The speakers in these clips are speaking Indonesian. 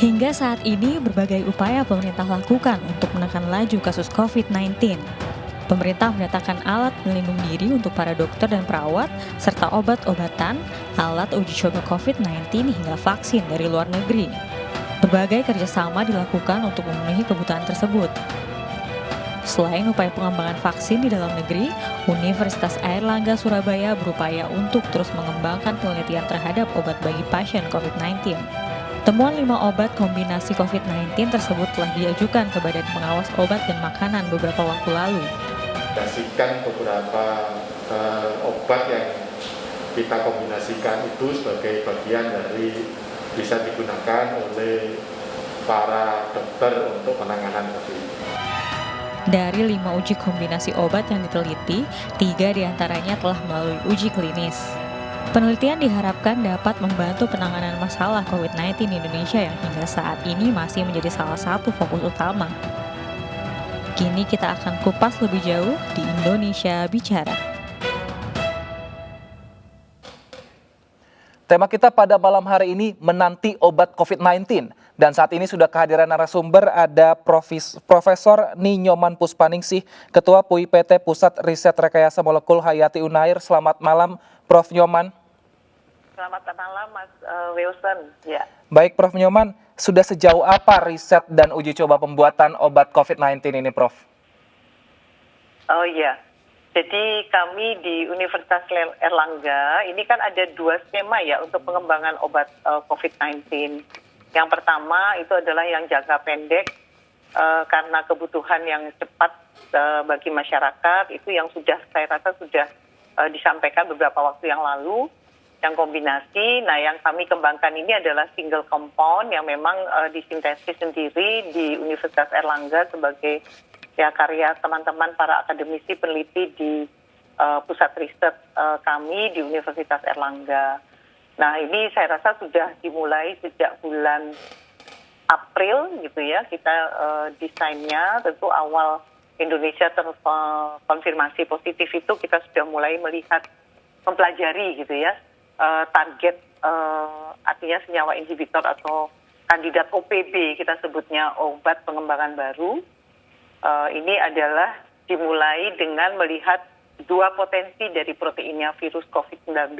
Hingga saat ini, berbagai upaya pemerintah lakukan untuk menekan laju kasus COVID-19. Pemerintah mendatangkan alat pelindung diri untuk para dokter dan perawat, serta obat-obatan, alat uji coba COVID-19 hingga vaksin dari luar negeri. Berbagai kerjasama dilakukan untuk memenuhi kebutuhan tersebut. Selain upaya pengembangan vaksin di dalam negeri, Universitas Airlangga Surabaya berupaya untuk terus mengembangkan penelitian terhadap obat bagi pasien COVID-19. Temuan 5 obat kombinasi COVID-19 tersebut telah diajukan ke Badan Pengawas Obat dan Makanan beberapa waktu lalu. Kombinasikan beberapa obat yang kita kombinasikan itu sebagai bagian dari bisa digunakan oleh para dokter untuk penanganan COVID. Dari 5 uji kombinasi obat yang diteliti, 3 diantaranya telah melalui uji klinis. Penelitian diharapkan dapat membantu penanganan masalah COVID-19 di Indonesia yang hingga saat ini masih menjadi salah satu fokus utama. Kini kita akan kupas lebih jauh di Indonesia Bicara. Tema kita pada malam hari ini menanti obat COVID-19. Dan saat ini sudah kehadiran narasumber ada Profesor Ninyoman Puspaningsih, Ketua PUI PT Pusat Riset Rekayasa Molekul Hayati Unair. Selamat malam, Prof. Nyoman. Selamat malam, Mas Wilson. Ya. Baik, Prof. Nyoman, sudah sejauh apa riset dan uji coba pembuatan obat COVID-19 ini, Prof? Oh iya, jadi kami di Universitas Airlangga ini kan ada 2 skema ya untuk pengembangan obat COVID-19. Yang pertama itu adalah yang jangka pendek karena kebutuhan yang cepat bagi masyarakat, itu yang saya rasa sudah disampaikan beberapa waktu yang lalu. Yang kombinasi, nah yang kami kembangkan ini adalah single compound yang memang disintesis sendiri di Universitas Airlangga sebagai ya karya teman-teman para akademisi peneliti di pusat riset kami di Universitas Airlangga. Nah ini saya rasa sudah dimulai sejak bulan April gitu ya, kita desainnya tentu awal Indonesia terkonfirmasi positif itu kita sudah mulai melihat, mempelajari gitu ya, target artinya senyawa inhibitor atau kandidat OPB kita sebutnya obat pengembangan baru. Ini adalah dimulai dengan melihat 2 potensi dari proteinnya virus COVID-19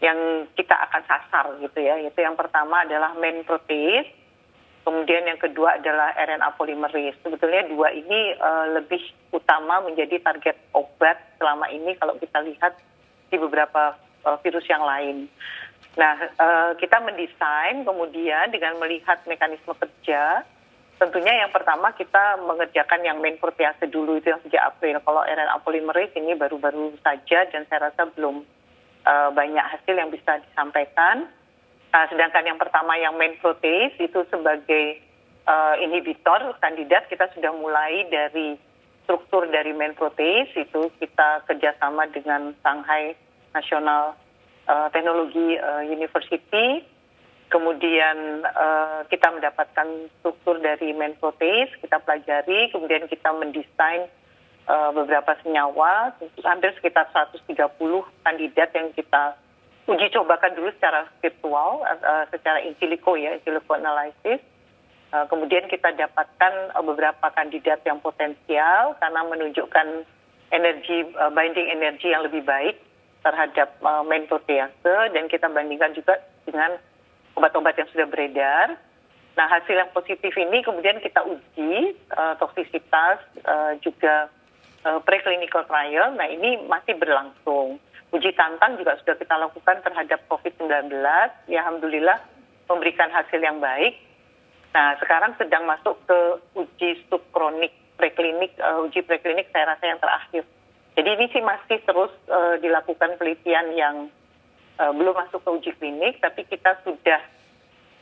yang kita akan sasar gitu ya. Itu yang pertama adalah main protease, kemudian yang kedua adalah RNA polymerase. Sebetulnya 2 ini lebih utama menjadi target obat selama ini kalau kita lihat di beberapa virus yang lain. Nah, kita mendesain kemudian dengan melihat mekanisme kerja. Tentunya yang pertama kita mengerjakan yang main protease dulu, itu yang sejak April. Kalau RNA polymerase ini baru-baru saja dan saya rasa belum banyak hasil yang bisa disampaikan. Sedangkan yang pertama yang main protease itu sebagai inhibitor kandidat, kita sudah mulai dari struktur dari main protease, itu kita kerjasama dengan Shanghai National Technology University. Kemudian kita mendapatkan struktur dari main protease, kita pelajari, kemudian kita mendesain beberapa senyawa, hampir sekitar 130 kandidat yang kita uji cobakan dulu secara virtual, secara in silico ya, in silico analysis. Kemudian kita dapatkan beberapa kandidat yang potensial karena menunjukkan binding energi yang lebih baik terhadap main protease, dan kita bandingkan juga dengan obat-obat yang sudah beredar. Nah, hasil yang positif ini kemudian kita uji toksisitas juga preclinical trial. Nah, ini masih berlangsung. Uji tantang juga sudah kita lakukan terhadap COVID-19. Ya, alhamdulillah memberikan hasil yang baik. Nah, sekarang sedang masuk ke uji subkronik preklinik, uji preklinik saya rasa yang terakhir. Jadi ini sih masih terus dilakukan penelitian yang belum masuk ke uji klinik, tapi kita sudah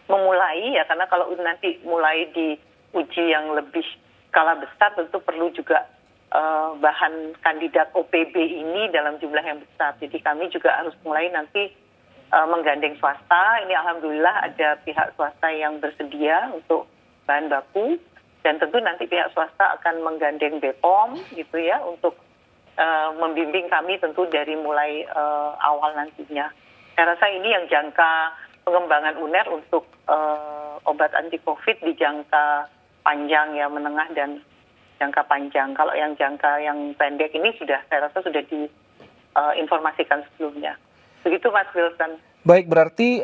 memulai ya, karena kalau nanti mulai di uji yang lebih skala besar tentu perlu juga bahan kandidat OPB ini dalam jumlah yang besar. Jadi kami juga harus mulai nanti menggandeng swasta. Ini alhamdulillah ada pihak swasta yang bersedia untuk bahan baku, dan tentu nanti pihak swasta akan menggandeng BPOM gitu ya untuk membimbing kami tentu dari mulai awal nantinya. Saya rasa ini yang jangka pengembangan UNER untuk obat anti COVID di jangka panjang ya, menengah dan jangka panjang. Kalau yang jangka yang pendek ini saya rasa sudah diinformasikan sebelumnya. Begitu Mas Wilson. Baik, berarti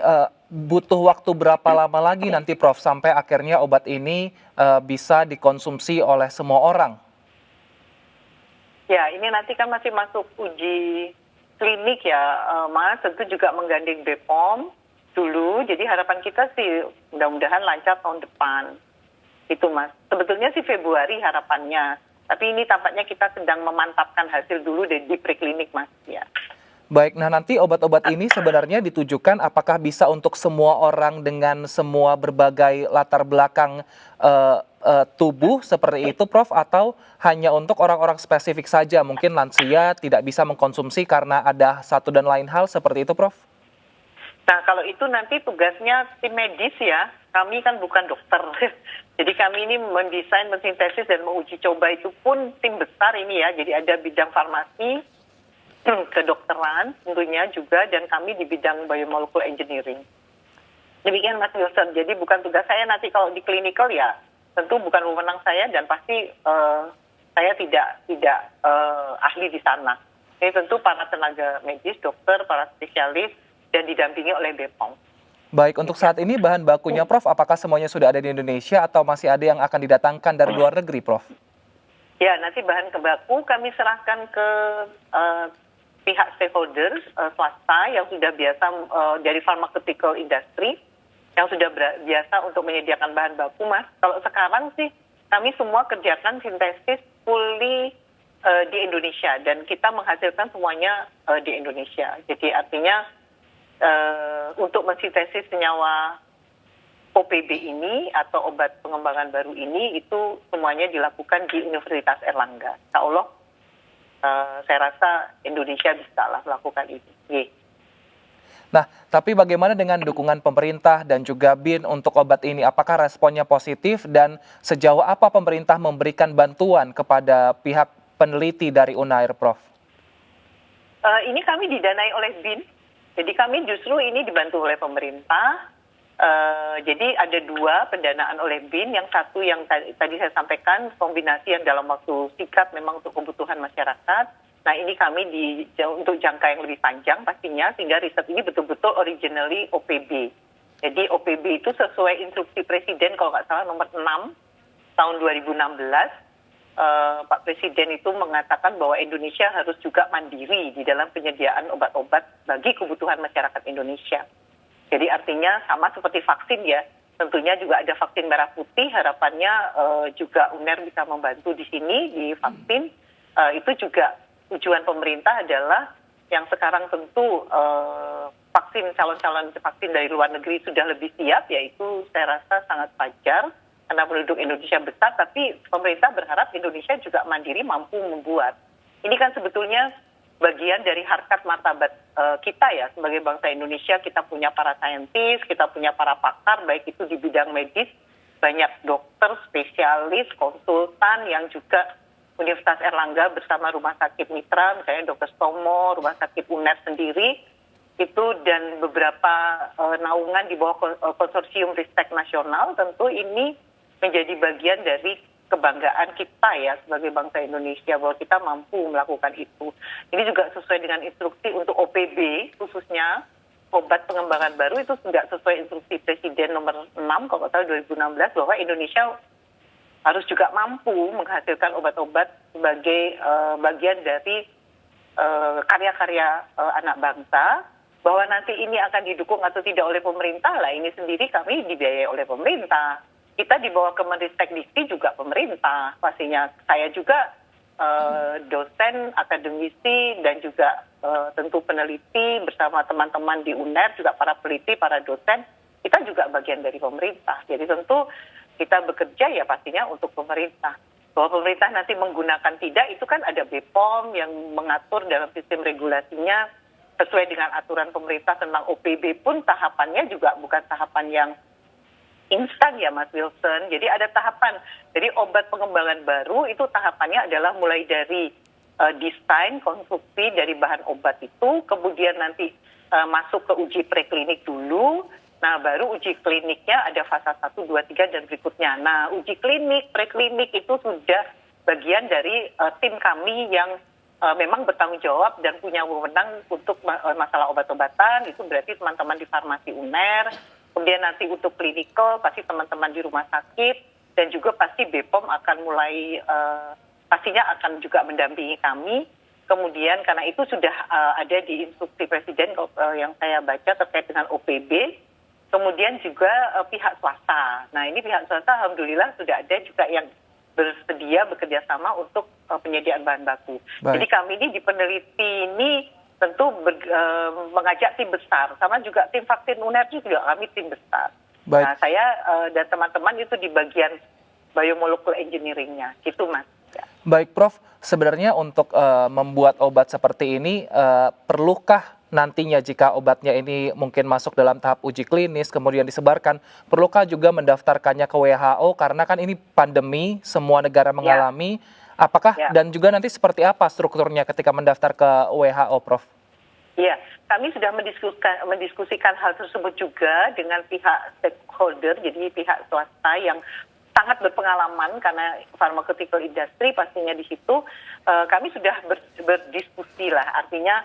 butuh waktu berapa lama lagi nanti Prof sampai akhirnya obat ini bisa dikonsumsi oleh semua orang? Ya, ini nanti kan masih masuk uji klinik ya, Mas. Tentu juga menggandeng BPOM dulu. Jadi harapan kita sih mudah-mudahan lancar tahun depan. Itu Mas. Sebetulnya sih Februari harapannya. Tapi ini tampaknya kita sedang memantapkan hasil dulu di preklinik Mas. Ya. Baik, nah nanti obat-obat ini sebenarnya ditujukan apakah bisa untuk semua orang dengan semua berbagai latar belakang tubuh seperti itu Prof, atau hanya untuk orang-orang spesifik saja, mungkin lansia tidak bisa mengkonsumsi karena ada satu dan lain hal seperti itu Prof? Nah kalau itu nanti tugasnya tim medis ya, kami kan bukan dokter. Jadi kami ini mendesain, mensintesis dan menguji coba itu pun tim besar ini ya, jadi ada bidang farmasi, kedokteran tentunya juga, dan kami di bidang biomolecular engineering. Demikian Mas Wilson, jadi bukan tugas saya nanti kalau di clinical ya, tentu bukan wewenang saya dan pasti saya tidak ahli di sana. Ini tentu para tenaga medis, dokter, para spesialis, dan didampingi oleh BPOM. Baik, untuk saat ini bahan bakunya Prof, apakah semuanya sudah ada di Indonesia atau masih ada yang akan didatangkan dari luar negeri Prof? Ya, nanti bahan baku kami serahkan ke pihak stakeholders swasta yang sudah biasa dari pharmaceutical industry yang sudah biasa untuk menyediakan bahan baku Mas. Kalau sekarang sih kami semua kerjakan sintesis fully di Indonesia dan kita menghasilkan semuanya di Indonesia. Jadi artinya untuk mensintesis senyawa OPB ini atau obat pengembangan baru ini itu semuanya dilakukan di Universitas Erlangga. Insya Allah saya rasa Indonesia bisa lah melakukan itu. Nah, tapi bagaimana dengan dukungan pemerintah dan juga BIN untuk obat ini? Apakah responnya positif dan sejauh apa pemerintah memberikan bantuan kepada pihak peneliti dari Unair, Prof? Ini kami didanai oleh BIN, jadi kami justru ini dibantu oleh pemerintah. Jadi ada dua pendanaan oleh BIN, yang satu yang tadi saya sampaikan kombinasi yang dalam waktu singkat memang untuk kebutuhan masyarakat. Nah ini kami untuk jangka yang lebih panjang pastinya, sehingga riset ini betul-betul originally OPB. Jadi OPB itu sesuai instruksi Presiden kalau nggak salah nomor 6 tahun 2016. Pak Presiden itu mengatakan bahwa Indonesia harus juga mandiri di dalam penyediaan obat-obat bagi kebutuhan masyarakat Indonesia. Jadi artinya sama seperti vaksin ya, tentunya juga ada vaksin merah putih, harapannya juga UNER bisa membantu di sini di vaksin. Itu juga tujuan pemerintah adalah yang sekarang tentu vaksin calon-calon vaksin dari luar negeri sudah lebih siap, yaitu saya rasa sangat wajar karena penduduk Indonesia besar, tapi pemerintah berharap Indonesia juga mandiri mampu membuat. Ini kan sebetulnya bagian dari harkat martabat kita ya sebagai bangsa Indonesia. Kita punya para saintis, kita punya para pakar, baik itu di bidang medis, banyak dokter, spesialis, konsultan yang juga Universitas Erlangga bersama Rumah Sakit Mitra, misalnya Dr. Stomo, Rumah Sakit UNER sendiri, itu dan beberapa naungan di bawah konsorsium Ristek Nasional, tentu ini menjadi bagian dari kebanggaan kita ya sebagai bangsa Indonesia bahwa kita mampu melakukan itu. Ini juga sesuai dengan instruksi untuk OPB khususnya obat pengembangan baru itu tidak sesuai instruksi Presiden nomor 6 kalau salah 2016 bahwa Indonesia harus juga mampu menghasilkan obat-obat sebagai bagian dari karya-karya anak bangsa, bahwa nanti ini akan didukung atau tidak oleh pemerintah lah, ini sendiri kami dibiayai oleh pemerintah. Kita di bawah Kemenristek Dikti juga pemerintah pastinya. Saya juga dosen, akademisi, dan juga tentu peneliti bersama teman-teman di UNER, juga para peneliti, para dosen, kita juga bagian dari pemerintah. Jadi tentu kita bekerja ya pastinya untuk pemerintah. Bahwa pemerintah nanti menggunakan tidak, itu kan ada BPOM yang mengatur dalam sistem regulasinya sesuai dengan aturan pemerintah tentang OPB pun tahapannya juga bukan tahapan yang instan ya Mas Wilson. Jadi ada tahapan. Jadi obat pengembangan baru itu tahapannya adalah mulai dari desain, konstruksi dari bahan obat itu, kemudian nanti masuk ke uji preklinik dulu, Nah, baru uji kliniknya ada fase 1, 2, 3 dan berikutnya. Nah, uji klinik, preklinik itu sudah bagian dari tim kami yang memang bertanggung jawab dan punya wewenang untuk masalah obat-obatan. Itu berarti teman-teman di farmasi UNER, kemudian nanti untuk klinikal pasti teman-teman di rumah sakit, dan juga pasti BPOM akan mulai pastinya akan juga mendampingi kami. Kemudian karena itu sudah ada di instruksi Presiden yang saya baca terkait dengan OPB. Kemudian juga pihak swasta. Nah, ini pihak swasta alhamdulillah sudah ada juga yang bersedia bekerja sama untuk penyediaan bahan baku. Baik. Jadi kami ini di peneliti ini tentu mengajak tim besar. Sama juga tim vaksin UNER juga kami tim besar. Baik. Nah, saya dan teman-teman itu di bagian biomolecular engineering-nya. Gitu, Mas. Ya. Baik, Prof. Sebenarnya untuk membuat obat seperti ini, perlukah nantinya jika obatnya ini mungkin masuk dalam tahap uji klinis, kemudian disebarkan, perlukah juga mendaftarkannya ke WHO? Karena kan ini pandemi, semua negara mengalami. Apakah dan juga nanti seperti apa strukturnya ketika mendaftar ke WHO, Prof? Iya, kami sudah mendiskusikan hal tersebut juga dengan pihak stakeholder, jadi pihak swasta yang sangat berpengalaman karena pharmaceutical industry pastinya di situ. Kami sudah berdiskusi lah, artinya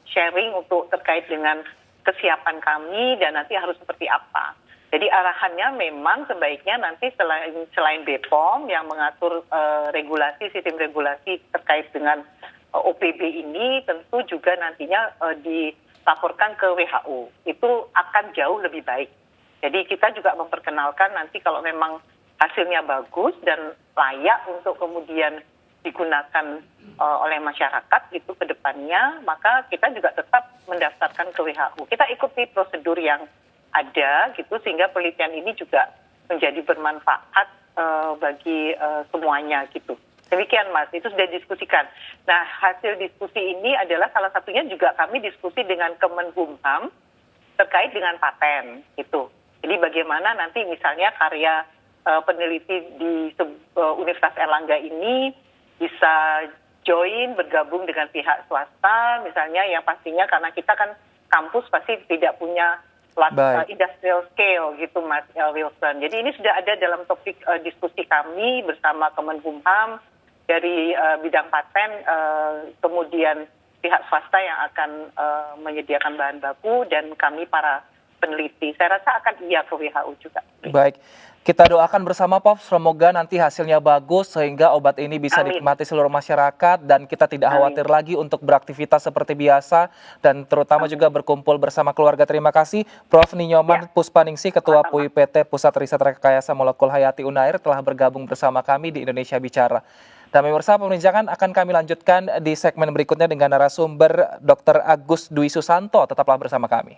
sharing untuk terkait dengan kesiapan kami dan nanti harus seperti apa. Jadi arahannya memang sebaiknya nanti selain BPOM yang mengatur regulasi, sistem regulasi terkait dengan OPB ini, tentu juga nantinya dilaporkan ke WHO. Itu akan jauh lebih baik. Jadi kita juga memperkenalkan nanti kalau memang hasilnya bagus dan layak untuk kemudian digunakan oleh masyarakat itu ke depannya, maka kita juga tetap mendaftarkan ke WHO. Kita ikuti prosedur yang ada gitu sehingga penelitian ini juga menjadi bermanfaat bagi semuanya gitu. Demikian, Mas, itu sudah diskusikan. Nah, hasil diskusi ini adalah salah satunya juga kami diskusi dengan Kemenkumham terkait dengan paten gitu. Jadi bagaimana nanti misalnya karya peneliti di Universitas Erlangga ini bisa join, bergabung dengan pihak swasta, misalnya yang pastinya karena kita kan kampus pasti tidak punya industrial scale gitu, Mas Wilson. Jadi ini sudah ada dalam topik diskusi kami bersama Kemenkumham dari bidang paten, kemudian pihak swasta yang akan menyediakan bahan baku dan kami para peneliti. Saya rasa akan iya ke WHO juga. Baik. Kita doakan bersama, Prof, semoga nanti hasilnya bagus sehingga obat ini bisa dinikmati seluruh masyarakat dan kita tidak khawatir lagi untuk beraktivitas seperti biasa dan terutama juga berkumpul bersama keluarga. Terima kasih, Prof. Ninyoman Puspaningsih, Ketua PUI PT Pusat Riset Rekayasa Molekul Hayati Unair telah bergabung bersama kami di Indonesia Bicara. Dan pemirsa, perbincangan akan kami lanjutkan di segmen berikutnya dengan narasumber Dr. Agus Dwi Susanto. Tetaplah bersama kami.